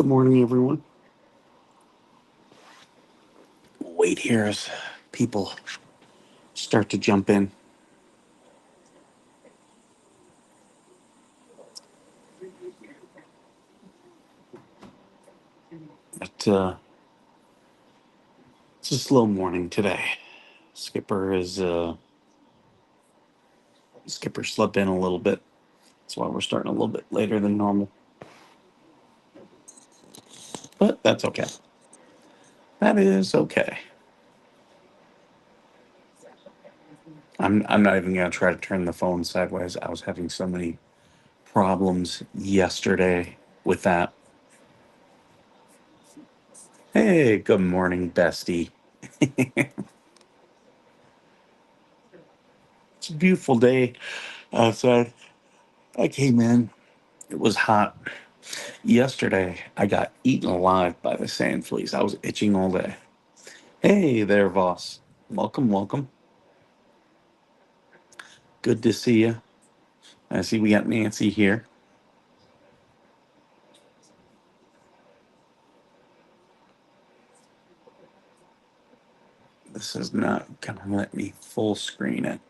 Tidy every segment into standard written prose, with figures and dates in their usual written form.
Morning, everyone. Wait here as people start to jump in. But it's a slow morning today. Skipper is Skipper slept in a little bit. That's why we're starting a little bit later than normal. But that's okay. That is okay. I'm not even gonna try to turn the phone sideways. I was having so many problems yesterday with that. Hey, good morning, bestie. It's a beautiful day outside. I came in. It was hot. Yesterday, I got eaten alive by the sand fleas. I was itching all day. Hey there, Voss. Welcome, welcome. Good to see you. I see we got Nancy here. This is not going to let me full screen it.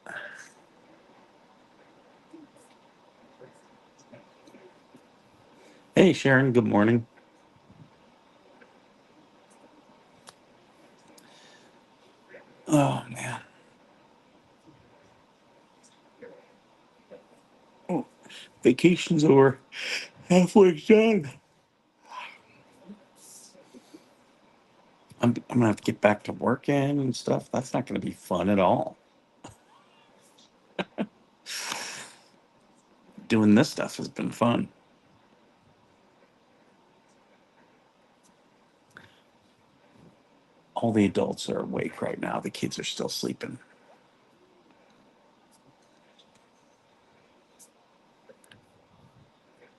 Hey, Sharon, good morning. Oh, man. Oh, vacation's over. Halfway done. I'm going to have to get back to working and stuff. That's not going to be fun at all. Doing this stuff has been fun. All the adults are awake right now. The kids are still sleeping.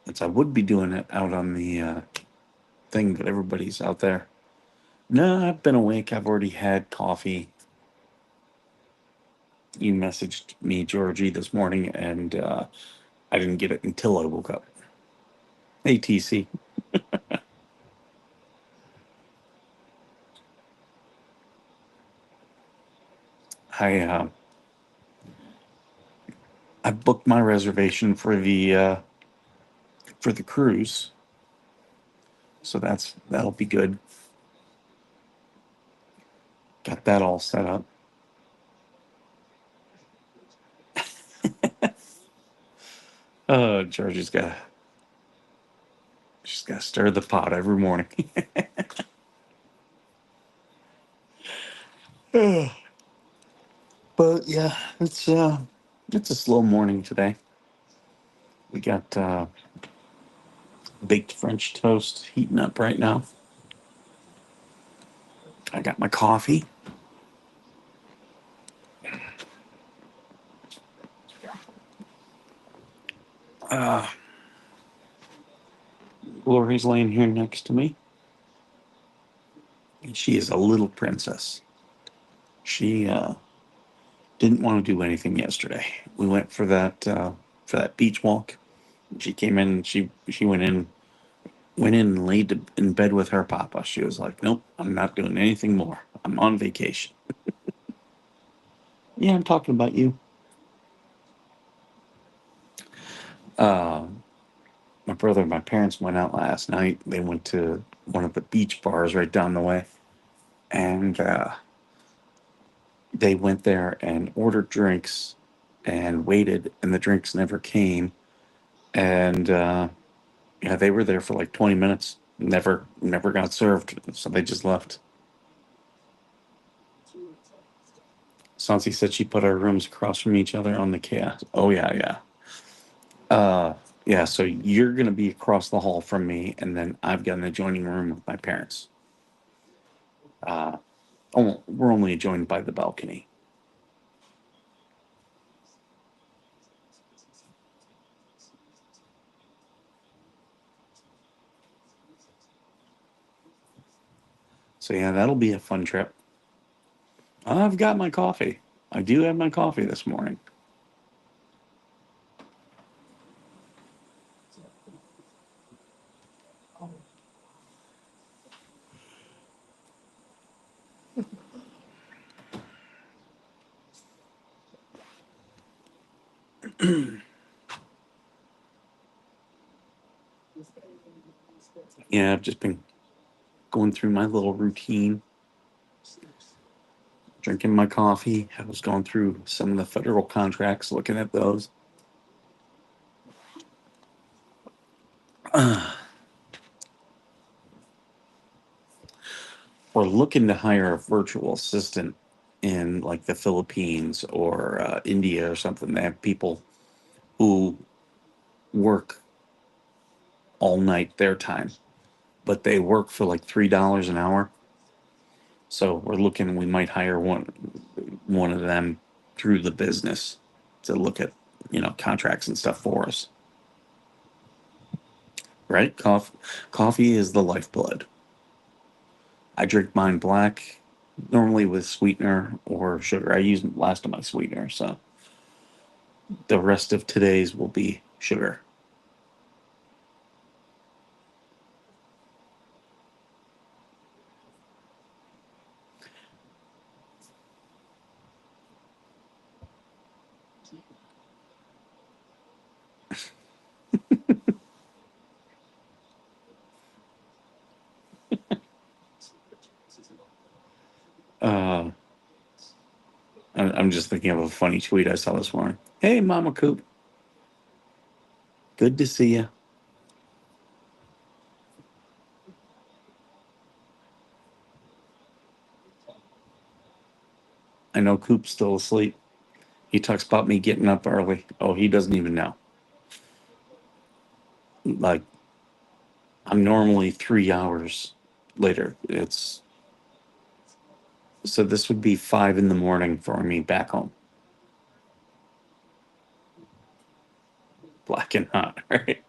Since I would be doing it out on the thing, but everybody's out there. No, I've been awake. I've already had coffee. You messaged me, Georgie, this morning, and I didn't get it until I woke up. Hey, TC. I I booked my reservation for the cruise, so that'll be good. Got that all set up. Georgie's got she's got to stir the pot every morning. But yeah, it's a slow morning today. We got baked French toast heating up right now. I got my coffee. Uh, Lori's laying here next to me. And she is a little princess. She didn't want to do anything yesterday. We went for that beach walk. She came in. And she went in and laid in bed with her papa. She was like, "Nope, I'm not doing anything more. I'm on vacation." Yeah, I'm talking about you. Uh, my brother and my parents went out last night. They went to one of the beach bars right down the way, and they went there and ordered drinks and waited, and the drinks never came. And yeah, they were there for like 20 minutes. Never got served, so they just left. Sansi said she put our rooms across from each other on the chaos. Oh yeah, yeah. Yeah, so you're gonna be across the hall from me, and then I've got an adjoining room with my parents. Oh, we're only adjoined by the balcony. So yeah, that'll be a fun trip. I've got my coffee. I do have my coffee this morning. Yeah, I've just been going through my little routine, drinking my coffee. I was going through some of the federal contracts, looking at those. We're looking to hire a virtual assistant in like the Philippines or India or something. They have people who work all night their time, but they work for like $3 an hour. So we're looking, we might hire one of them through the business to look at, contracts and stuff for us. Right? Coffee is the lifeblood. I drink mine black, normally with sweetener or sugar. I use last of my sweetener, so the rest of today's will be sugar. Uh, I'm just thinking of a funny tweet I saw this morning. Hey, Mama Coop, good to see you. I know Coop's still asleep. He talks about me getting up early. Oh, he doesn't even know. Like, I'm normally 3 hours later. So this would be 5 in the morning for me back home. Black and hot, right?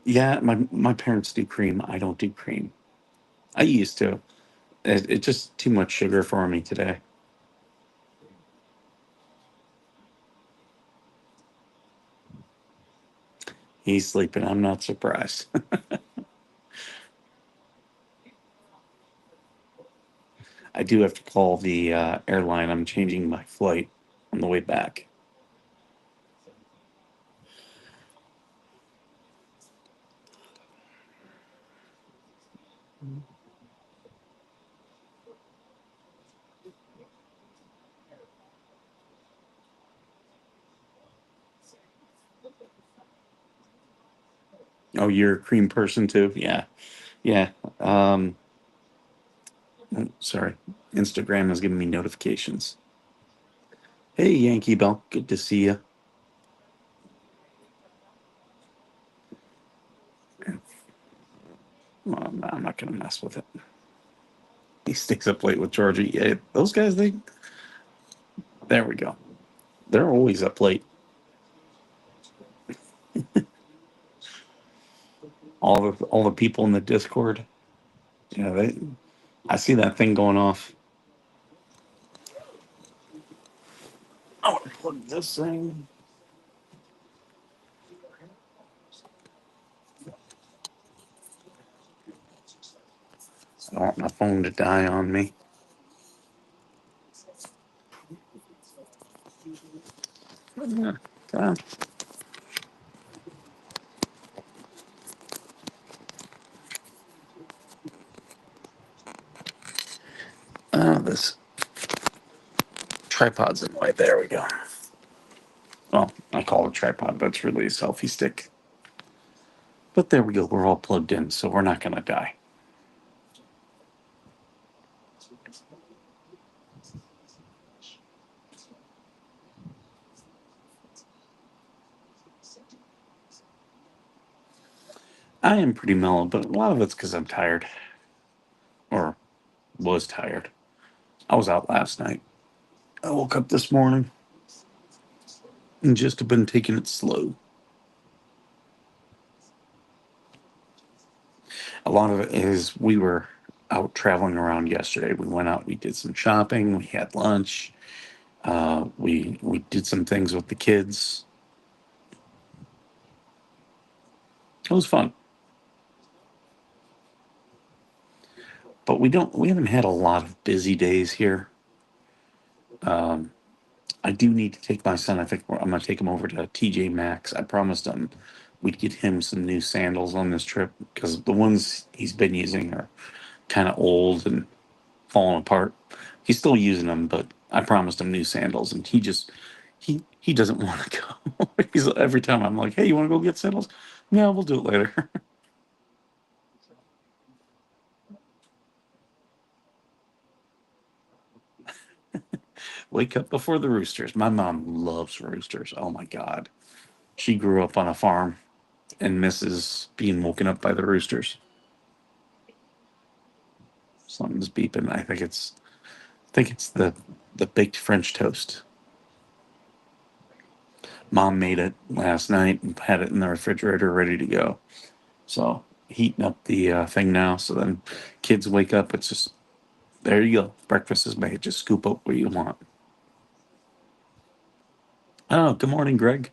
Yeah, my parents do cream. I don't do cream. I used to. It's just too much sugar for me today. He's sleeping. I'm not surprised. I do have to call the airline. I'm changing my flight on the way back. Oh, you're a cream person too? Yeah. Yeah. Um, sorry. Instagram is giving me notifications. Hey, Yankee Bell. Good to see you. Well, I'm not going to mess with it. He stays up late with Georgie. Yeah, those guys, there we go. They're always up late. All the people in the Discord. Yeah, I see that thing going off. I want to plug this thing. I don't want my phone to die on me. Yeah, come this tripod's in the way. There we go. Well, I call it a tripod, but it's really a selfie stick. But there we go. We're all plugged in, so we're not going to die. I am pretty mellow, but a lot of it's because I'm tired, or was tired. I was out last night. I woke up this morning and just have been taking it slow. A lot of it is we were out traveling around yesterday. We went out, we did some shopping, we had lunch, we did some things with the kids. It was fun. but we haven't had a lot of busy days here. I do need to take my son. I think I'm going to take him over to TJ Maxx. I promised him we'd get him some new sandals on this trip because the ones he's been using are kind of old and falling apart. He's still using them, but I promised him new sandals, and he doesn't want to go. He's every time I'm like, "Hey, you want to go get sandals?" No, we'll do it later. Wake up before the roosters. My mom loves roosters. Oh my god, she grew up on a farm and misses being woken up by the roosters. Something's beeping. I think it's the baked French toast. Mom made it last night and had it in the refrigerator ready to go. So heating up the thing now. So then kids wake up. It's just there you go. Breakfast is made. Just scoop up what you want. Oh, good morning, Greg.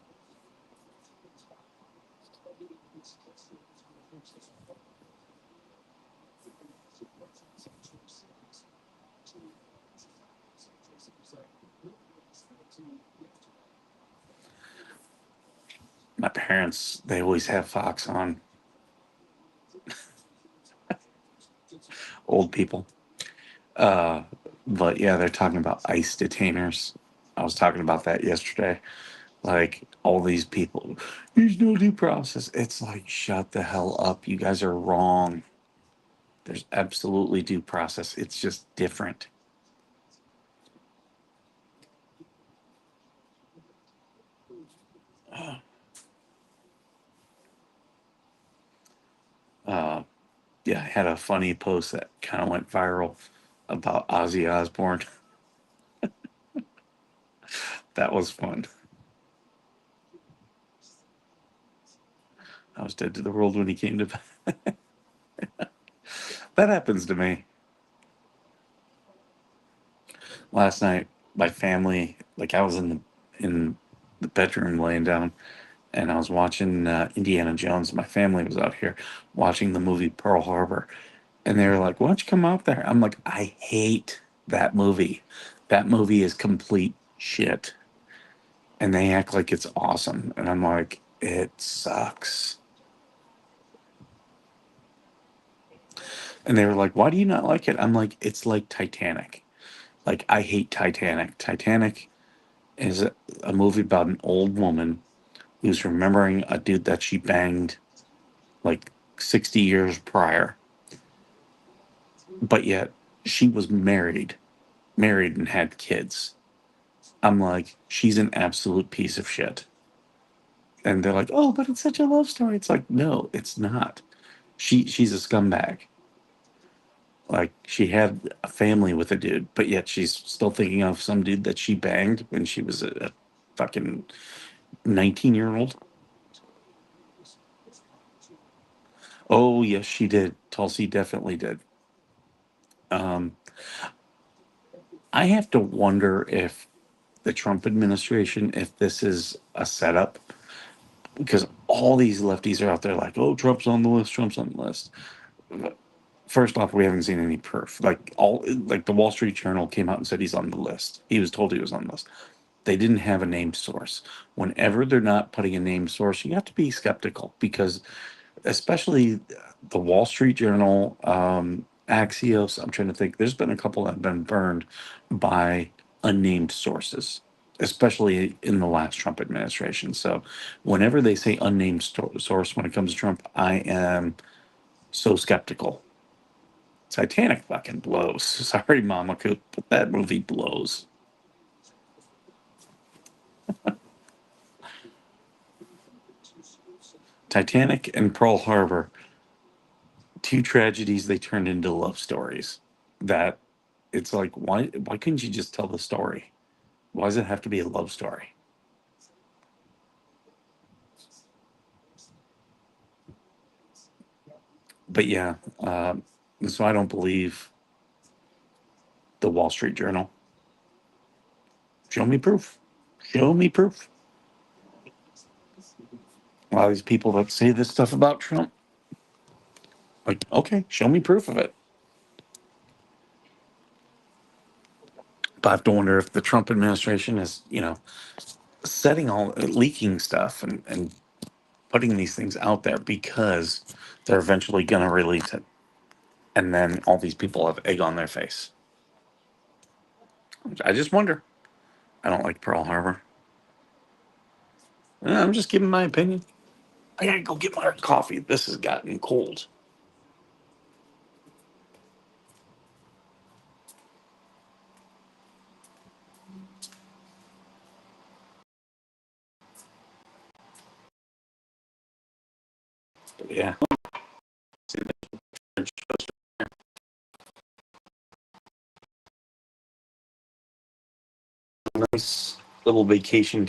My parents, they always have Fox on. Old people. Uh, but yeah, they're talking about ICE detainers. I was talking about that yesterday. Like all these people, there's no due process. It's like, shut the hell up. You guys are wrong. There's absolutely due process. It's just different. Uh, yeah, I had a funny post that kind of went viral about Ozzy Osbourne. That was fun. I was dead to the world when he came to. That happens to me. Last night, my family, like I was in the bedroom laying down, and I was watching Indiana Jones. My family was out here watching the movie Pearl Harbor, and they were like, "Why don't you come out there?" I'm like, "I hate that movie. That movie is complete shit." And they act like it's awesome, and I'm like, "It sucks." And they were like, "Why do you not like it?" I'm like, "It's like Titanic. Like I hate Titanic. Titanic is a movie about an old woman who's remembering a dude that she banged like 60 years prior, but yet she was married and had kids. I'm like, she's an absolute piece of shit. And they're like, "Oh, but it's such a love story." It's like, no, it's not. She's a scumbag. Like she had a family with a dude, but yet she's still thinking of some dude that she banged when she was a fucking 19-year-old. Oh yes, she did. Tulsi definitely did. Um, I have to wonder if the Trump administration, if this is a setup, because all these lefties are out there like, "Oh, Trump's on the list. Trump's on the list." First off, we haven't seen any proof. Like the Wall Street Journal came out and said he's on the list. He was told he was on the list. They didn't have a named source. Whenever they're not putting a named source, you have to be skeptical because, especially the Wall Street Journal, Axios. I'm trying to think. There's been a couple that have been burned by unnamed sources, especially in the last Trump administration. So, whenever they say unnamed source when it comes to Trump, I am so skeptical. Titanic fucking blows. Sorry, Mama Coop, but that movie blows. Titanic and Pearl Harbor, two tragedies they turned into love stories. That it's like, why couldn't you just tell the story? Why does it have to be a love story? But yeah, so I don't believe the Wall Street Journal. Show me proof. Show me proof. A lot of these people that say this stuff about Trump, like, okay, show me proof of it. But I have to wonder if the Trump administration is, setting all leaking stuff and putting these things out there because they're eventually going to release it. And then all these people have egg on their face. I just wonder. I don't like Pearl Harbor. I'm just giving my opinion. I gotta go get my coffee. This has gotten cold. But yeah. See the French toast. Nice little vacation.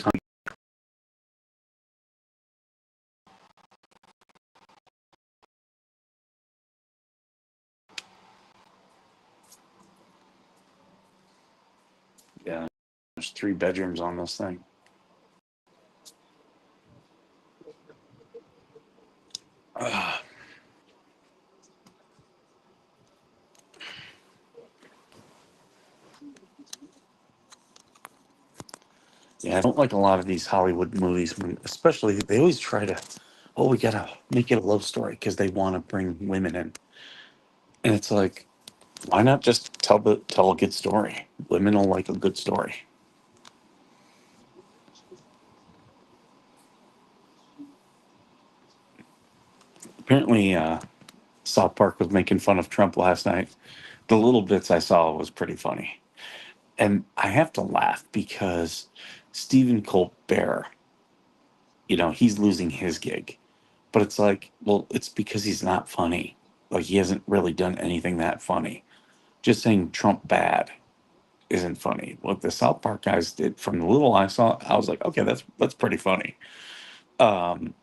Yeah. There's 3 bedrooms on this thing. Ah, yeah, I don't like a lot of these Hollywood movies, especially they always try to, oh, we gotta make it a love story because they want to bring women in, and it's like, why not just tell a good story? Women will like a good story. Apparently, South Park was making fun of Trump last night. The little bits I saw was pretty funny, and I have to laugh because Stephen Colbert, he's losing his gig. But it's like, well, it's because he's not funny. Like he hasn't really done anything that funny. Just saying Trump bad isn't funny. What the South Park guys did from the little I saw, I was like, okay, that's pretty funny. Um,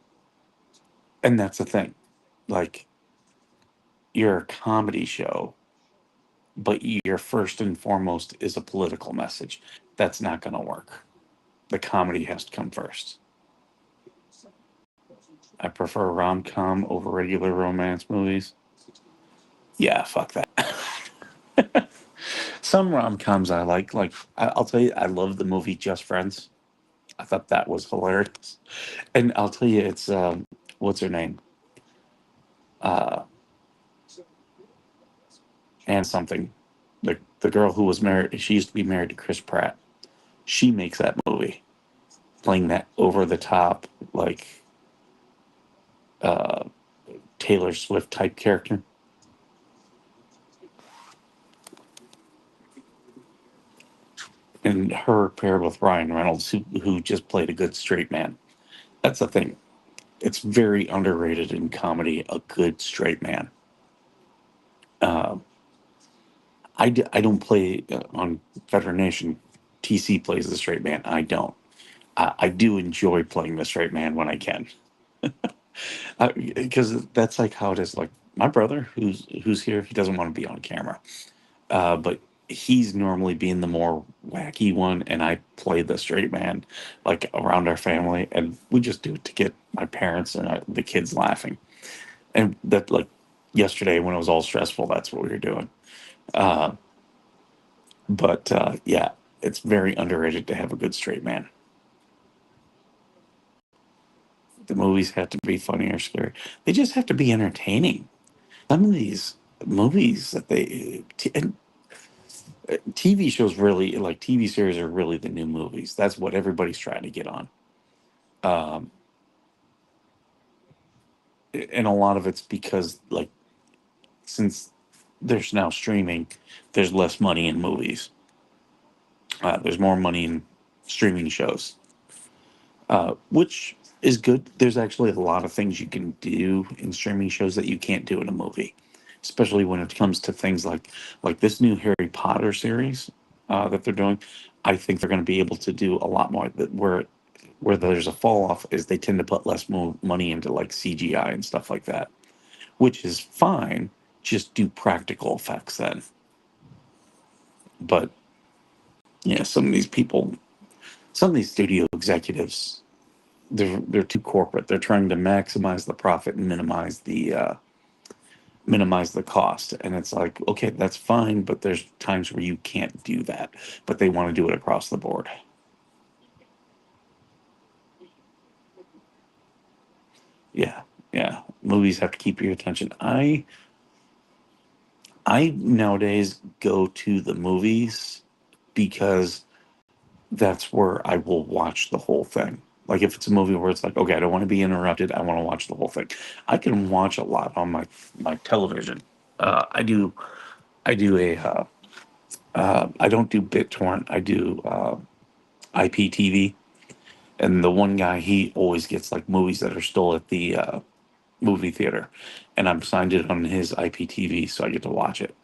and that's the thing. Like you're a comedy show, but your first and foremost is a political message. That's not gonna work. The comedy has to come first. I prefer rom com over regular romance movies. Yeah, fuck that. Some rom coms I like. Like I'll tell you, I love the movie Just Friends. I thought that was hilarious. And I'll tell you, it's what's her name? Uh, and something. The girl who was married. She used to be married to Chris Pratt. She makes that movie, playing that over the top like uh, Taylor Swift type character. And her paired with Ryan Reynolds, who just played a good straight man. That's the thing. It's very underrated in comedy. A good straight man. Uh, I don't play on Veteran Nation. TC plays the straight man. I don't. I do enjoy playing the straight man when I can, because that's like how it is. Like my brother, who's here, he doesn't want to be on camera, but he's normally being the more wacky one, and I play the straight man, like around our family, and we just do it to get my parents and the kids laughing. And that like yesterday when it was all stressful, that's what we were doing. Uh, But yeah, it's very underrated to have a good straight man. The movies have to be funny or scary. They just have to be entertaining. Some of these movies that and TV shows really like TV series are really the new movies. That's what everybody's trying to get on. Um, and a lot of it's because like since there's now streaming, there's less money in movies. There's more money in streaming shows. Which is good. There's actually a lot of things you can do in streaming shows that you can't do in a movie, especially when it comes to things like this new Harry Potter series that they're doing. I think they're going to be able to do a lot more. That where there's a fall off is they tend to put less money into like CGI and stuff like that, which is fine. Just do practical effects then. But yeah, some of these studio executives they're too corporate. They're trying to maximize the profit and minimize minimize the cost. And it's like, okay, that's fine, but there's times where you can't do that. But they want to do it across the board. Yeah, yeah. Movies have to keep your attention. I nowadays go to the movies because that's where I will watch the whole thing. Like if it's a movie where it's like, okay, I don't want to be interrupted. I want to watch the whole thing. I can watch a lot on my television. I do. I do a. I don't do BitTorrent. I do IPTV. And the one guy, he always gets like movies that are still at the movie theater, and I'm signed it on his IPTV, so I get to watch it.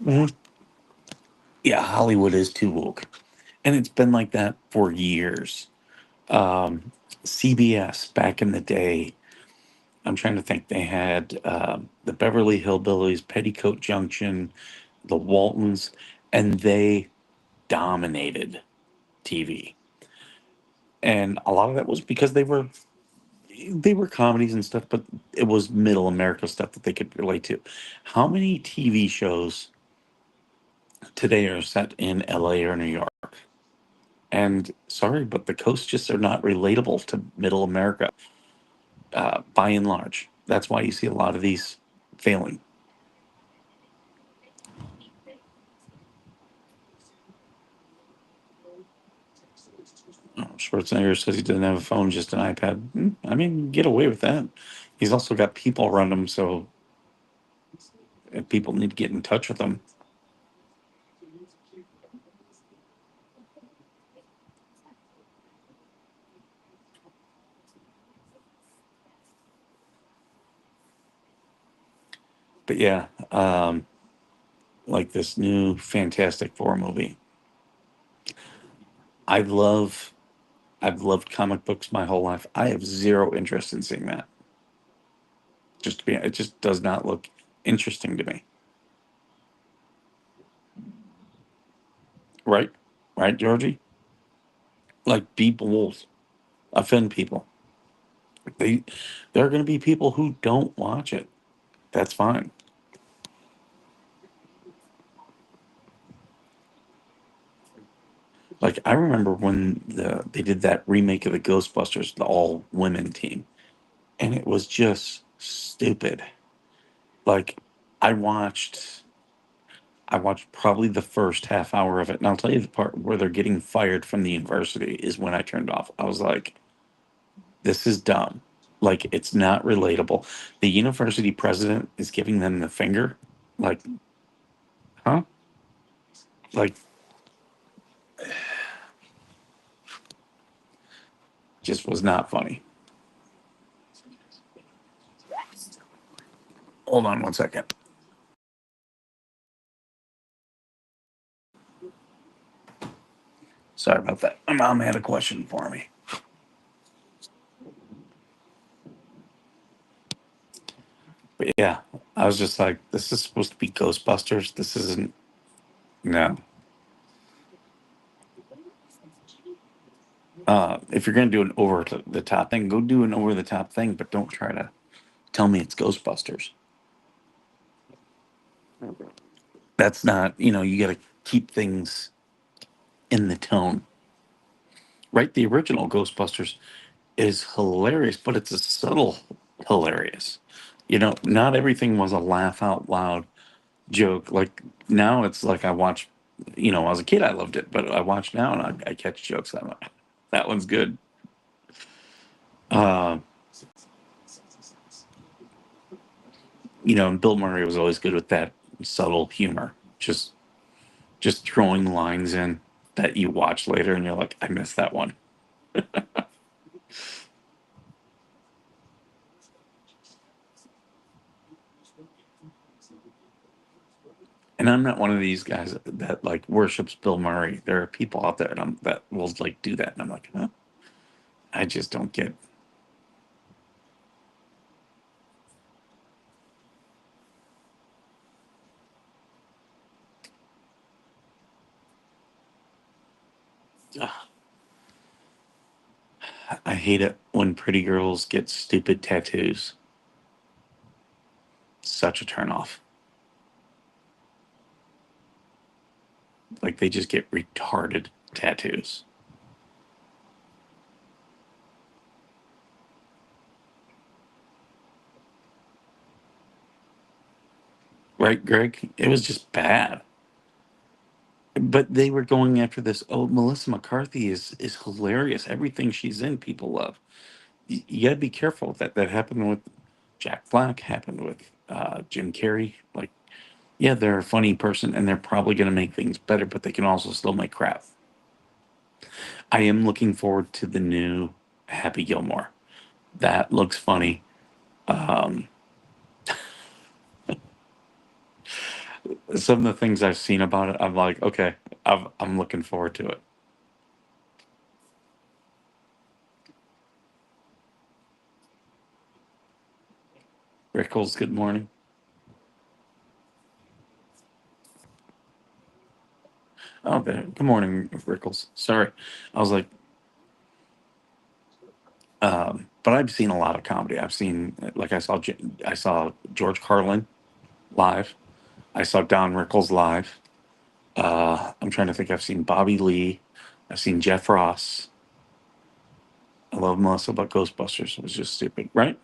Mhm. Yeah, Hollywood is too woke, and it's been like that for years. CBS back in the day, I'm trying to think. They had the Beverly Hillbillies, Petticoat Junction, the Waltons, and they dominated TV. And a lot of that was because they were comedies and stuff, but it was middle America stuff that they could relate to. How many TV shows today are set in LA or New York? And sorry, but the coasts just are not relatable to middle America by and large. That's why you see a lot of these failing. Schwarzenegger says he doesn't have a phone, just an iPad. I mean, get away with that. He's also got people around him, so if people need to get in touch with him. But yeah, like this new Fantastic Four movie. I love, I've loved comic books my whole life. I have zero interest in seeing that. Just to be, it just does not look interesting to me. Right? Right, Georgie? Like, be bold, offend people. They, there are going to be people who don't watch it. That's fine. Like I remember when they did that remake of the Ghostbusters, the all women team, and it was just stupid. Like I watched I watched probably the first half hour of it, and I'll tell you the part where they're getting fired from the university is when I turned off. I was like, this is dumb. Like it's not relatable. The university president is giving them the finger. Like, huh? Like just was not funny. Hold on one second. Sorry about that. My mom had a question for me. But yeah, I was just like, this is supposed to be Ghostbusters. This isn't. No. If you're gonna do an over the top thing, go do an over the top thing, but don't try to tell me it's Ghostbusters. That's not. You got to keep things in the tone, right? The original Ghostbusters is hilarious, but it's a subtle hilarious. Not everything was a laugh out loud joke. Like now, it's like I watch. As a kid, I loved it, but I watch now and I catch jokes. I'm like, that one's good. Uh, and Bill Murray was always good with that subtle humor, just throwing lines in that you watch later and you're like, I missed that one. And I'm not one of these guys that like worships Bill Murray. There are people out there that will like do that, and I'm like, huh? I just don't get. Ugh, I hate it when pretty girls get stupid tattoos. Such a turnoff. Like they just get retarded tattoos. Right, Greg? It was just bad. But they were going after this. Oh, Melissa McCarthy is hilarious. Everything she's in, people love. You got to be careful. That happened with Jack Black. Happened with Jim Carrey. Like, yeah, they're a funny person, and they're probably going to make things better, but they can also still make crap. I am looking forward to the new Happy Gilmore. That looks funny. Um, some of the things I've seen about it, I'm like, okay, I'm looking forward to it. Rickles, good morning. Oh, there. Good morning, Rickles. Sorry, I was like, but I've seen a lot of comedy. I've seen, like, I saw George Carlin live. I saw Don Rickles live. I'm trying to think. I've seen Bobby Lee. I've seen Jeff Ross. I love Melissa, but Ghostbusters was just stupid, right?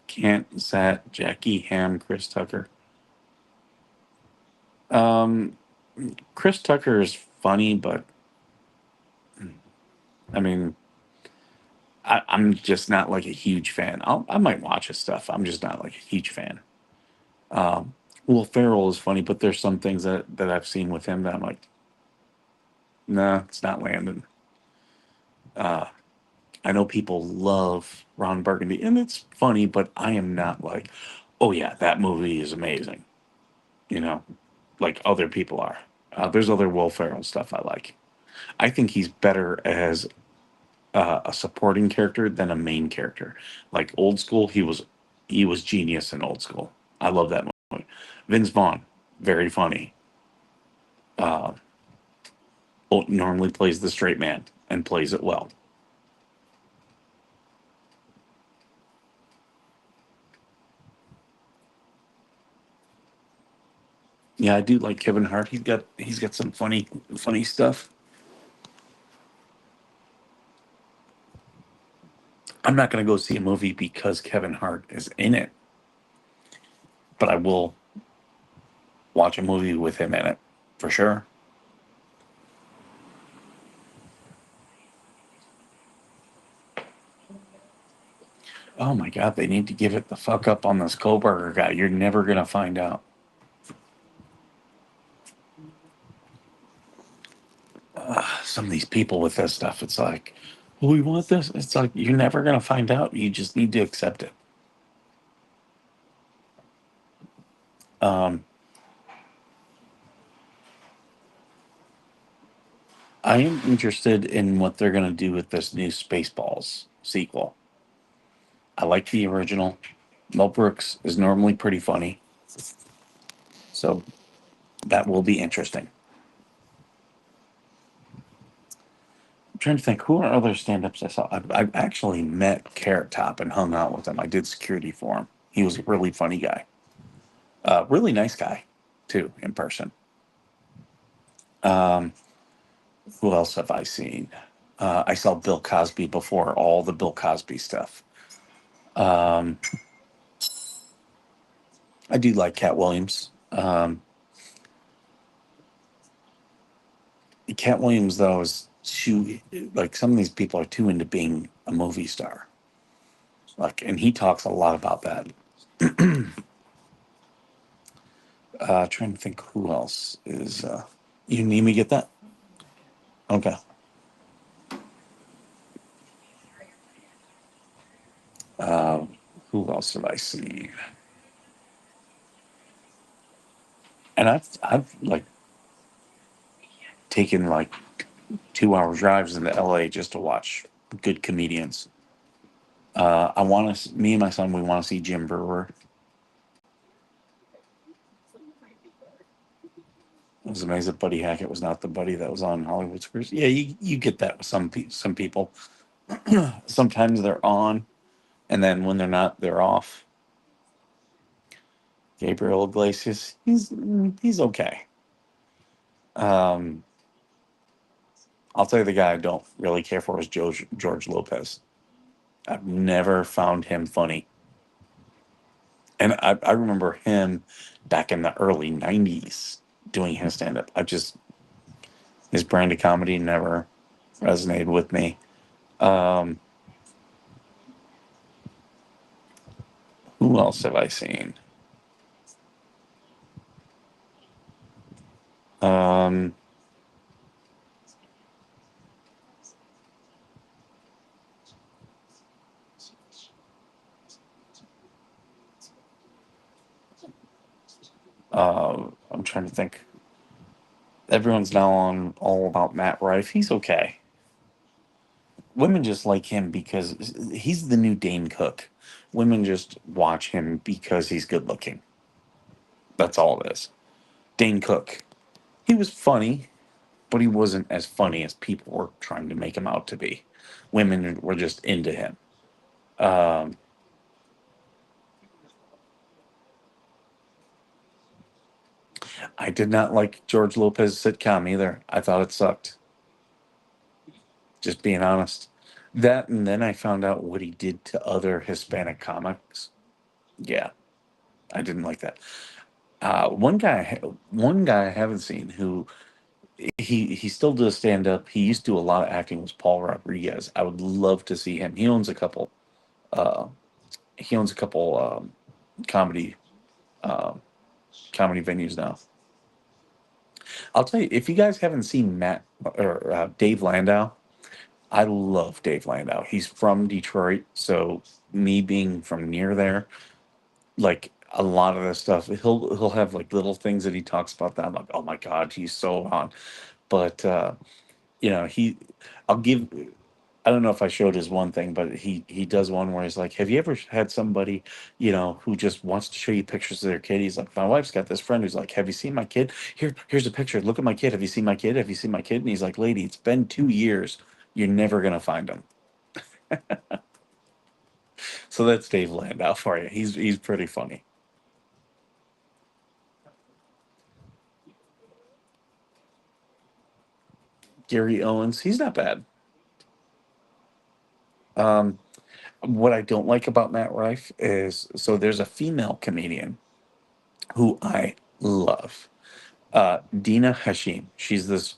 Can't Sat, Jackie Ham, Chris Tucker. Um, Chris Tucker is funny, but I mean, I'm just not like a huge fan. I might watch his stuff. I'm just not like a huge fan. Um, Will Ferrell is funny, but there's some things that I've seen with him that I'm like, nah, it's not landing. Uh, I know people love Ron Burgundy, and it's funny, but I am not like, oh yeah, that movie is amazing. You know, like other people are. There's other Will Ferrell stuff I like. I think he's better as a supporting character than a main character. Like Old School, he was genius in Old School. I love that movie. Vince Vaughn, very funny. Uh, normally plays the straight man and plays it well. Yeah, I do like Kevin Hart. He's got some funny stuff. I'm not going to go see a movie because Kevin Hart is in it, but I will watch a movie with him in it for sure. Oh my god, they need to give it the fuck up on this Koberger guy. You're never gonna find out. Some of these people with this stuff, it's like, "Oh, we want this." It's like you're never gonna find out. You just need to accept it. Um, I am interested in what they're gonna do with this new Spaceballs sequel. I like the original. Mel Brooks is normally pretty funny, so that will be interesting. I'm trying to think who are other stand-ups I saw. I've actually met Carrot Top and hung out with him. I did security for him. He was a really funny guy, really nice guy too in person. Um, who else have I seen? I saw Bill Cosby before all the Bill Cosby stuff. Um, I do like Cat Williams. Cat Williams though is too like some of these people are too into being a movie star. Like, and he talks a lot about that. Trying to think who else is. You need me to get that? Okay. Uh, who else have I seen? And I've like taken like 2 hour drives into LA just to watch good comedians. I want to. Me and my son, we want to see Jim Brewer. I was amazed that Buddy Hackett was not the buddy that was on Hollywood Squares. Yeah, you get that with some people. Sometimes they're on, and then when they're not, they're off. Gabriel Iglesias, he's okay. Um, I'll tell you the guy I don't really care for is George Lopez. I've never found him funny, and I remember him back in the early '90s doing his stand up. His brand of comedy never resonated with me. Um, who else have I seen? Um, I'm trying to think. Everyone's now on all about Matt Rife. He's okay. Women just like him because he's the new Dane Cook. Women just watch him because he's good looking. That's all it is. Dane Cook. He was funny, but he wasn't as funny as people were trying to make him out to be. Women were just into him. Um, I did not like George Lopez sitcom either. I thought it sucked. Just being honest. That and then I found out what he did to other Hispanic comics. Yeah, I didn't like that. One guy I haven't seen who he still does stand up. He used to do a lot of acting. Was Paul Rodriguez? I would love to see him. Uh, he owns a couple comedy um, comedy venues now. I'll tell you if you guys haven't seen Matt or Dave Landau. I love Dave Landau. He's from Detroit, so me being from near there, like a lot of the stuff, he'll have like little things that he talks about that I'm like, oh my god, he's so on. But you know, I'll give. I don't know if I showed his one thing, but he does one where he's like, "Have you ever had somebody, who just wants to show you pictures of their kid?" He's like, "My wife's got this friend who's like, have you seen my kid? Here's a picture. Look at my kid. Have you seen my kid? Have you seen my kid?" And he's like, "Lady, it's been 2 years. You're never gonna find him." So that's Dave Landau for you. He's pretty funny. Gary Owens, he's not bad. Um, what I don't like about Matt Rife is so there's a female comedian who I love. Dina Hashim. She's this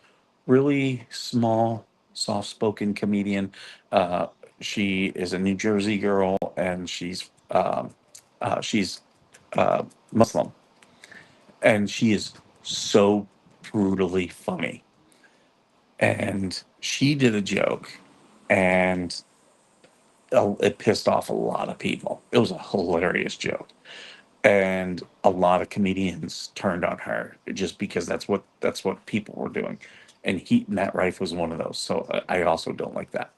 really small, soft spoken comedian. Uh, she is a New Jersey girl and she's Muslim. And she is so brutally funny. And she did a joke and it pissed off a lot of people. It was a hilarious joke. And a lot of comedians turned on her just because that's what people were doing, and Matt Rife was one of those. So I also don't like that.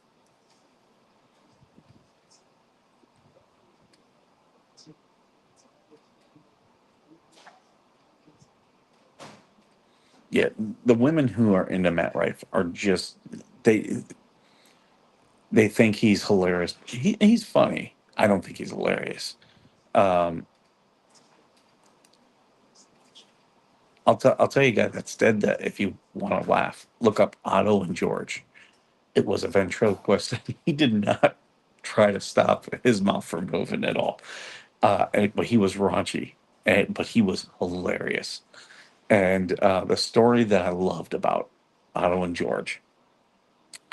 Yeah, the women who are into Matt Rife are just they they think he's hilarious. He's funny. I don't think he's hilarious. Um, I'll tell you guys that's dead. That if you want to laugh, look up Otto and George. It was a ventriloquist. He did not try to stop his mouth from moving at all. But he was raunchy, but he was hilarious. And the story that I loved about Otto and George,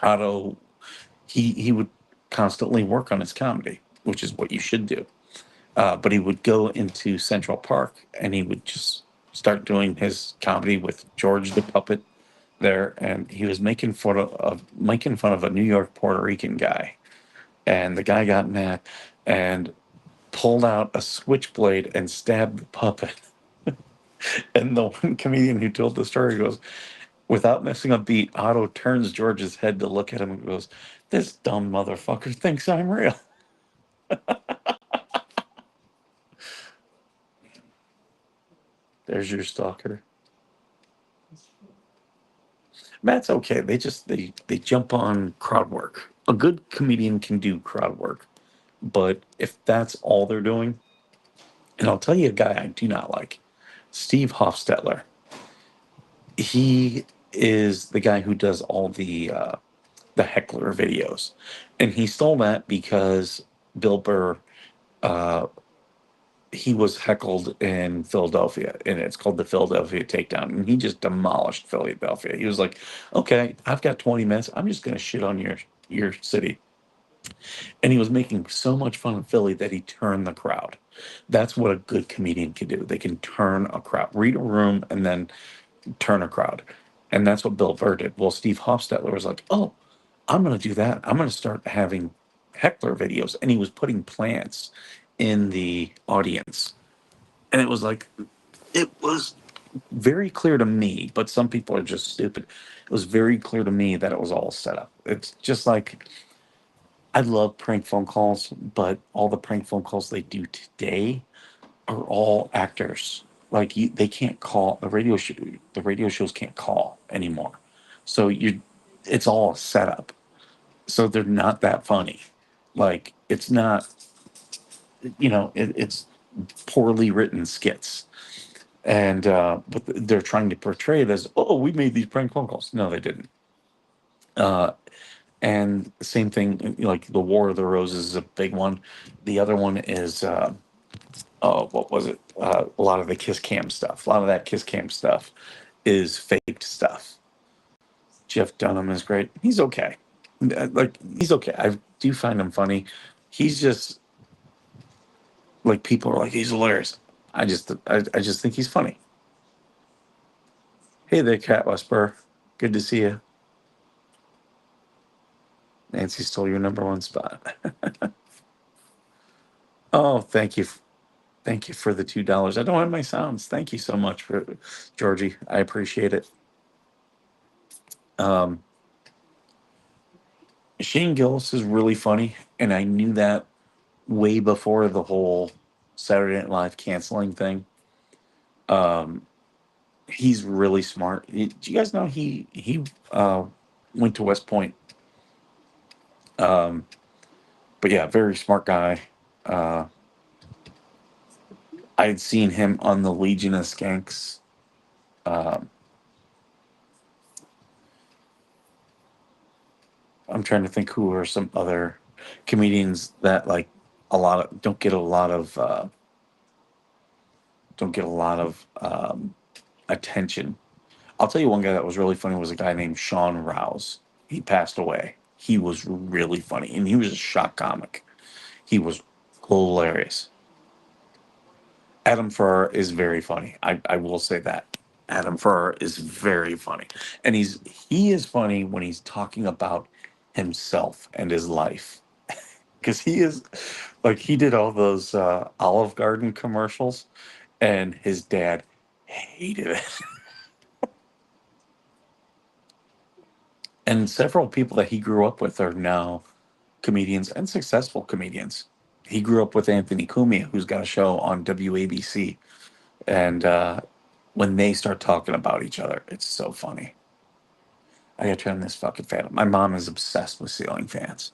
Otto, he would constantly work on his comedy, which is what you should do. But he would go into Central Park and he would just start doing his comedy with George the puppet there, and he was making fun of a New York Puerto Rican guy, and the guy got mad and pulled out a switchblade and stabbed the puppet. And the one comedian who told the story goes, without missing a beat, Otto turns George's head to look at him and goes, "This dumb motherfucker thinks I'm real." There's your stalker. That's okay. They jump on crowd work. A good comedian can do crowd work, but if that's all they're doing, and I'll tell you a guy I do not like, Steve Hofstetler. He is the guy who does all the heckler videos, and he stole that because Bill Burr, uh, he was heckled in Philadelphia, and it's called the Philadelphia Takedown, and he just demolished Philadelphia. He was like, "Okay, I've got 20 minutes. I'm just going to shit on your city," and he was making so much fun of Philly that he turned the crowd. That's what a good comedian can do. They can turn a crowd, read a room, and then turn a crowd. And that's what Bill Burr did. Well, Steve Hofstetler was like, "Oh, I'm going to do that. I'm going to start having heckler videos." And he was putting plants in the audience. And it was like, it was very clear to me, but some people are just stupid. It was very clear to me that it was all set up. It's just like, I love prank phone calls, but all the prank phone calls they do today are all actors. Like they can't call the radio show. The radio shows can't call anymore. So it's all set up. So they're not that funny. Like it's not, it's poorly written skits, and but they're trying to portray it as, oh, we made these prank phone calls. No, they didn't. Uh, and the same thing, like the War of the Roses is a big one. The other one is oh, what was it? A lot of the Kiss Cam stuff. A lot of that Kiss Cam stuff is faked stuff. Jeff Dunham is great. He's okay. Like he's okay. I do find him funny. He's just like, people are like, he's hilarious. I just think he's funny. Hey there, Cat Whisperer. Good to see you. Nancy stole your number one spot. Oh, thank you for the $2. I don't have my sounds. Thank you so much for Georgie. I appreciate it. Um, Shane Gillis is really funny, and I knew that way before the whole Saturday Night Live canceling thing. Um, he's really smart. Do you guys know he went to West Point? Um, but yeah, very smart guy. Uh, I had seen him on the Legion of Skanks. Um, I'm trying to think who are some other comedians that like a lot of don't get a lot of attention. I'll tell you one guy that was really funny was a guy named Sean Rouse. He passed away. He was really funny, and he was a shock comic. He was hilarious. Adam Ferrer is very funny. I will say that. Adam Ferrer is very funny. And he is funny when he's talking about himself and his life. Because he is like, he did all those Olive Garden commercials, and his dad hated it. And several people that he grew up with are now comedians and successful comedians. He grew up with Anthony Cumia, who's got a show on WABC. And when they start talking about each other, it's so funny. I gotta turn this fucking fan off. My mom is obsessed with ceiling fans.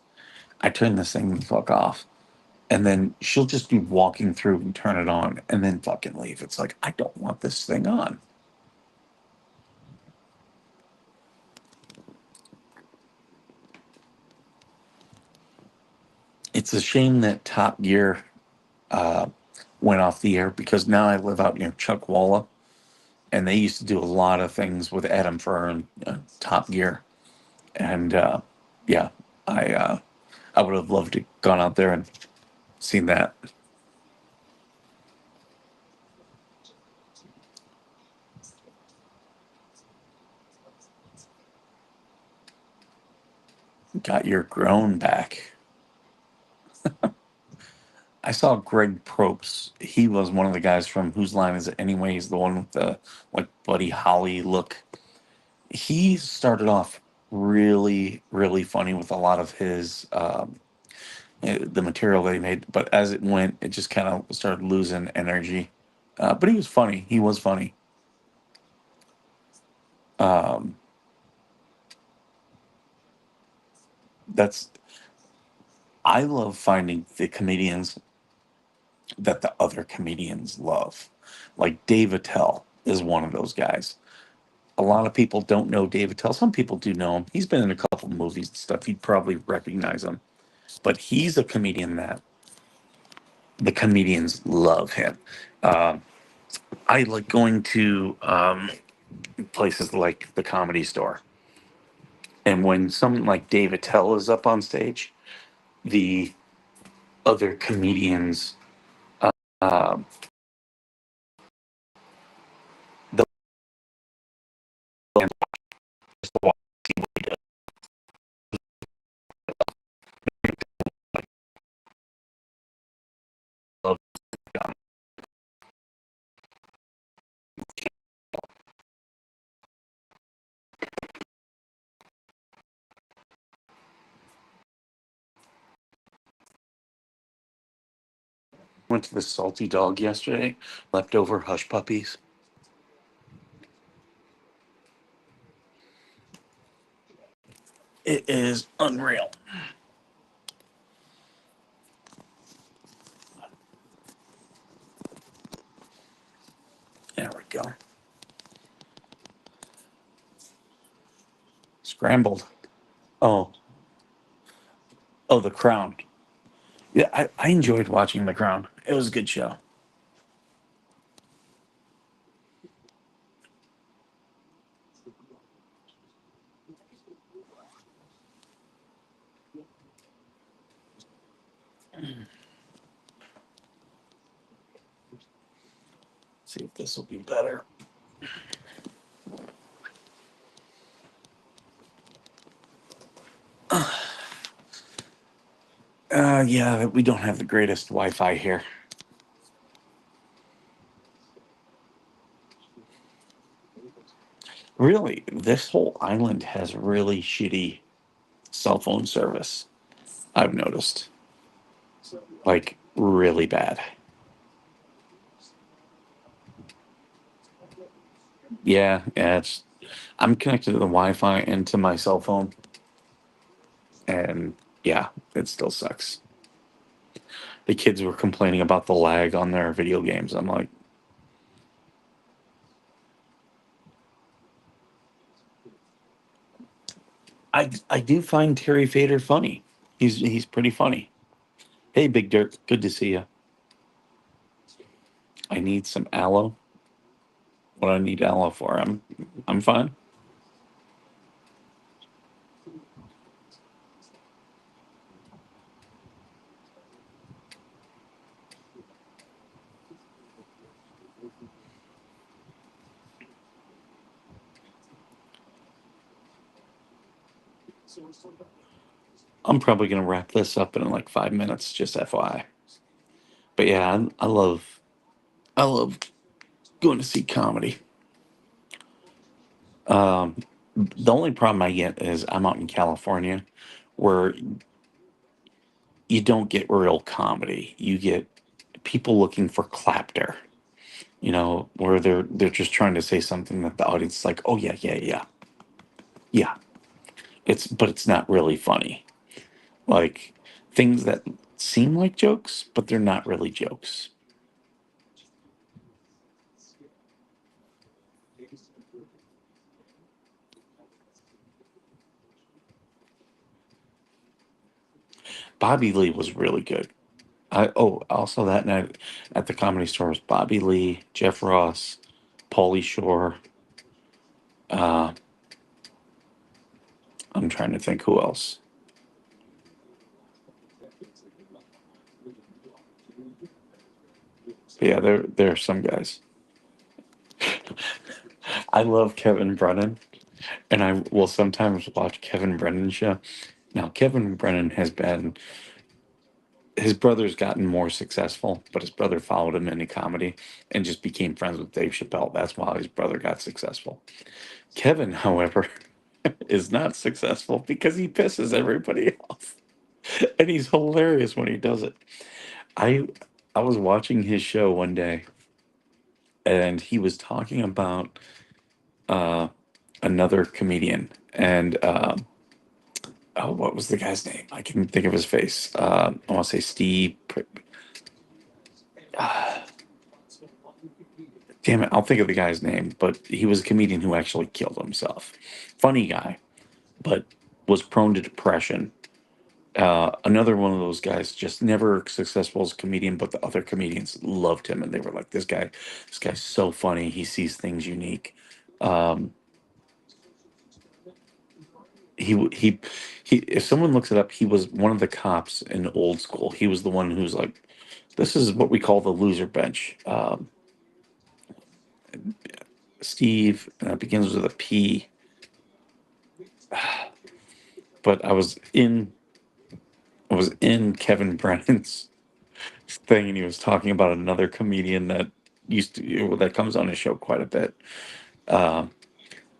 I turn this thing the fuck off. And then she'll just be walking through and turn it on and then fucking leave. It's like, I don't want this thing on. It's a shame that Top Gear uh, went off the air, because now I live out near Chuckwalla, and they used to do a lot of things with Adam Ferrer and Top Gear. And yeah, I would have loved to gone out there and seen that. Got your grown back. I saw Greg Probst. He was one of the guys from Whose Line Is It Anyway? He's the one with the like Buddy Holly look. He started off really, really funny with a lot of his the material that he made, but as it went, it just kind of started losing energy. But he was funny. He was funny. Um, that's I love finding the comedians that the other comedians love. Like Dave Attell is one of those guys. A lot of people don't know Dave Attell. Some people do know him. He's been in a couple movies and stuff. You'd probably recognize him. But he's a comedian that the comedians love him. Um, I like going to places like the Comedy Store. And when someone like Dave Attell is up on stage, the other comedians, um, they'll just watch what he does. Went to the Salty Dog yesterday, leftover hush puppies. It is unreal. There we go. Scrambled. Oh, oh, The Crown. Yeah, I enjoyed watching The Crown. It was a good show. See if this will be better. Yeah, we don't have the greatest Wi-Fi here. Really, this whole island has really shitty cell phone service. I've noticed, like really bad. Yeah, it's. I'm connected to the Wi-Fi and to my cell phone, and yeah, it still sucks. The kids were complaining about the lag on their video games. I'm like, I do find Terry Fader funny. He's pretty funny. Hey, Big Dirk, good to see you. I need some aloe. What do I need aloe for? I'm fine. I'm probably gonna wrap this up in like 5 minutes, just FYI. But yeah, I love going to see comedy. Um, the only problem I get is I'm out in California, where you don't get real comedy. You get people looking for clapter. Where they're just trying to say something that the audience is like, oh yeah, yeah, yeah, yeah. But it's not really funny. Like things that seem like jokes, but they're not really jokes. Bobby Lee was really good. Also that night at the Comedy Store was Bobby Lee, Jeff Ross, Pauly Shore. Uh, I'm trying to think who else. But yeah, there are some guys. I love Kevin Brennan, and I will sometimes watch Kevin Brennan show. Now Kevin Brennan has been his brother's gotten more successful, but his brother followed him into comedy and just became friends with Dave Chappelle. That's why his brother got successful. Kevin, however, is not successful because he pisses everybody off. And he's hilarious when he does it. I I was watching his show one day and he was talking about uh another comedian, and oh, what was the guy's name? I can think of his face. I want to say Steve. Damn it, I'll think of the guy's name. But he was a comedian who actually killed himself. Funny guy, but was prone to depression. Another one of those guys, just never successful as a comedian, but the other comedians loved him, and they were like, this guy's so funny. He sees things unique." Um, he w- he. If someone looks it up, he was one of the cops in Old School. He was the one who's like, "This is what we call the loser bench." Steve begins with a P, but I was in Kevin Brennan's thing, and he was talking about another comedian that that comes on his show quite a bit.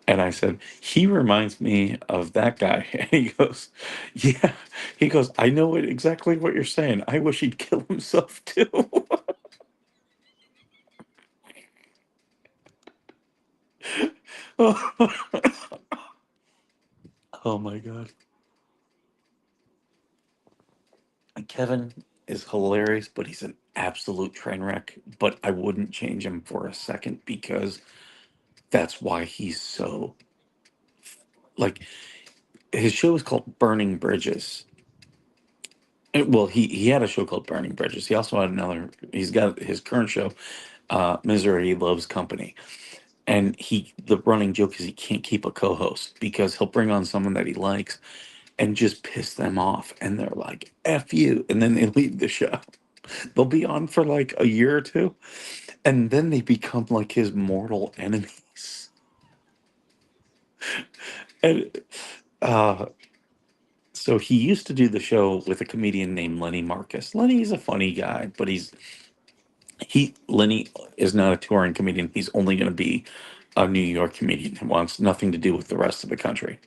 And I said, he reminds me of that guy. And he goes, yeah. He goes, I know exactly what you're saying. I wish he'd kill himself too. Oh my God. Kevin is hilarious, but he's an absolute train wreck. But I wouldn't change him for a second because that's why he's so like his show is called Burning Bridges. Well, he had a show called Burning Bridges. He also had another. He's got his current show, Misery Loves Company, and the running joke is he can't keep a co-host because he'll bring on someone that he likes and just piss them off, and they're like "F you," and then they leave the show. They'll be on for like a year or two, and then they become like his mortal enemies. And uh, so he used to do the show with a comedian named Lenny Marcus. Lenny's a funny guy, but Lenny is not a touring comedian. He's only going to be a New York comedian who wants nothing to do with the rest of the country.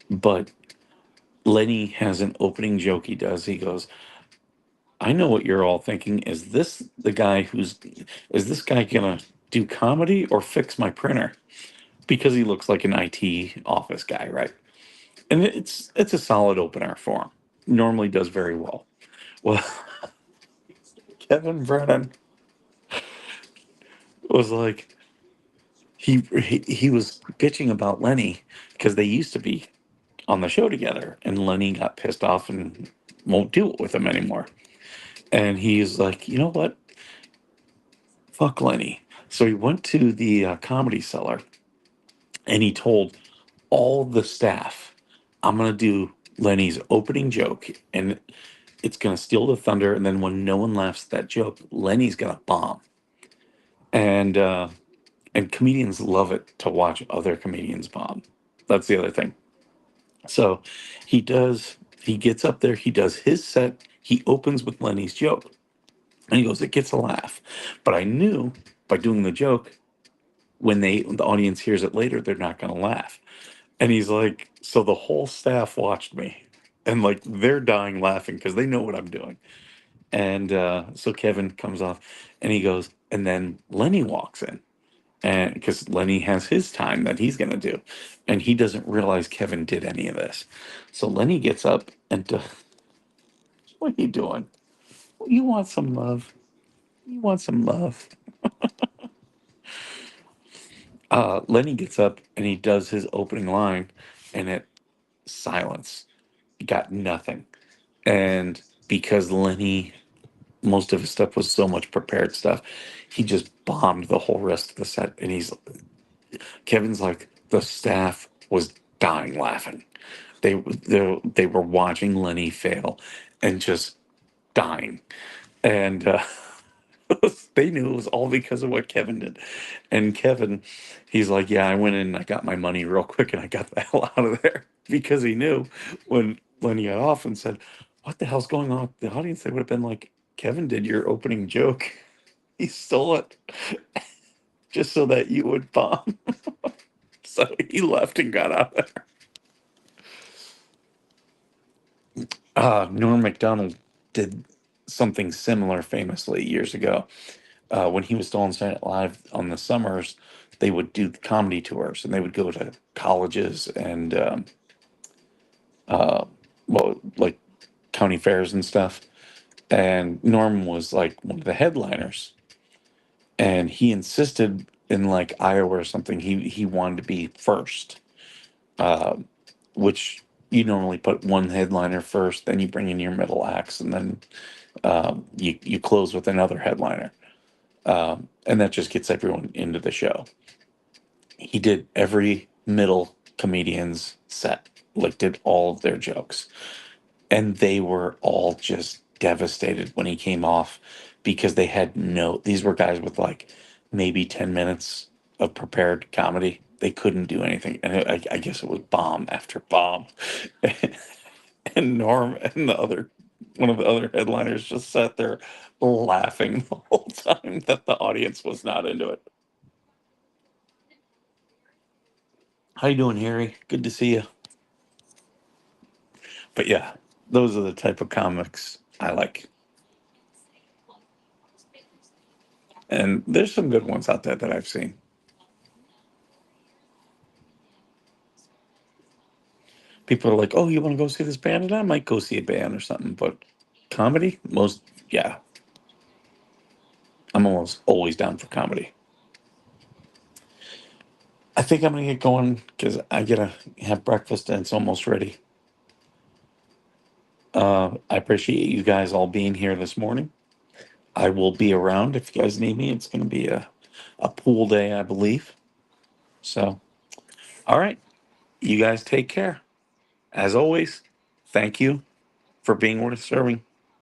But Lenny has an opening joke he does. He goes, I know what you're all thinking. Is this guy gonna do comedy or fix my printer? Because he looks like an IT office guy, right? And it's a solid opener for him. Normally does very well. Well, Kevin Brennan was like, he was bitching about Lenny because they used to be on the show together, and Lenny got pissed off and won't do it with him anymore. And he's like, you know what? Fuck Lenny. So he went to the Comedy Cellar and he told all the staff, I'm gonna do Lenny's opening joke, and it's gonna steal the thunder. And then when no one laughs at that joke, Lenny's gonna bomb. And and comedians love it to watch other comedians bomb. That's the other thing. So he gets up there, he does his set, he opens with Lenny's joke, and he goes, it gets a laugh. But I knew by doing the joke, when the audience hears it later, they're not gonna laugh. And he's like, so the whole staff watched me. And like they're dying laughing because they know what I'm doing. And so Kevin comes off and he goes, and then Lenny walks in. And because Lenny has his time that he's going to do, and he doesn't realize Kevin did any of this. So Lenny gets up and what are you doing? You want some love? You want some love? Lenny gets up and he does his opening line, and it silence. He got nothing, and because Lenny, most of his stuff was so much prepared stuff, he just bombed the whole rest of the set. And Kevin's like, the staff was dying laughing. They were watching Lenny fail and just dying, and they knew it was all because of what Kevin did. And Kevin, he's like, yeah, I went in and I got my money real quick and I got the hell out of there because he knew when Lenny got off and said, what the hell's going on with the audience? They would have been like, Kevin did your opening joke. He stole it just so that you would bomb. So he left and got out of there. Norm Macdonald did something similar famously years ago when he was still on Saturday Night Live on the summers. they would do comedy tours, and they would go to colleges and well, like county fairs and stuff. And Norm was like one of the headliners, and he insisted in like Iowa or something. He wanted to be first, which you normally put one headliner first, then you bring in your middle acts, and then you close with another headliner, and that just gets everyone into the show. He did every middle comedian's set, like did all of their jokes, and they were all just devastated when he came off because they had no. These were guys with like maybe 10 minutes of prepared comedy. They couldn't do anything, and I guess it was bomb after bomb. And Norm and the other one of the other headliners just sat there laughing the whole time that the audience was not into it. How you doing, Harry? Good to see you. But yeah, those are the type of comics I like. And there's some good ones out there that I've seen. People are like, "Oh, you want to go see this band?" And I might go see a band or something. But comedy, most, yeah, I'm almost always down for comedy. I think I'm gonna get going because I gotta have breakfast and it's almost ready. I appreciate you guys all being here this morning. I will be around if you guys need me. It's gonna be a pool day, I believe. So, all right, you guys take care. As always, thank you for being worth serving.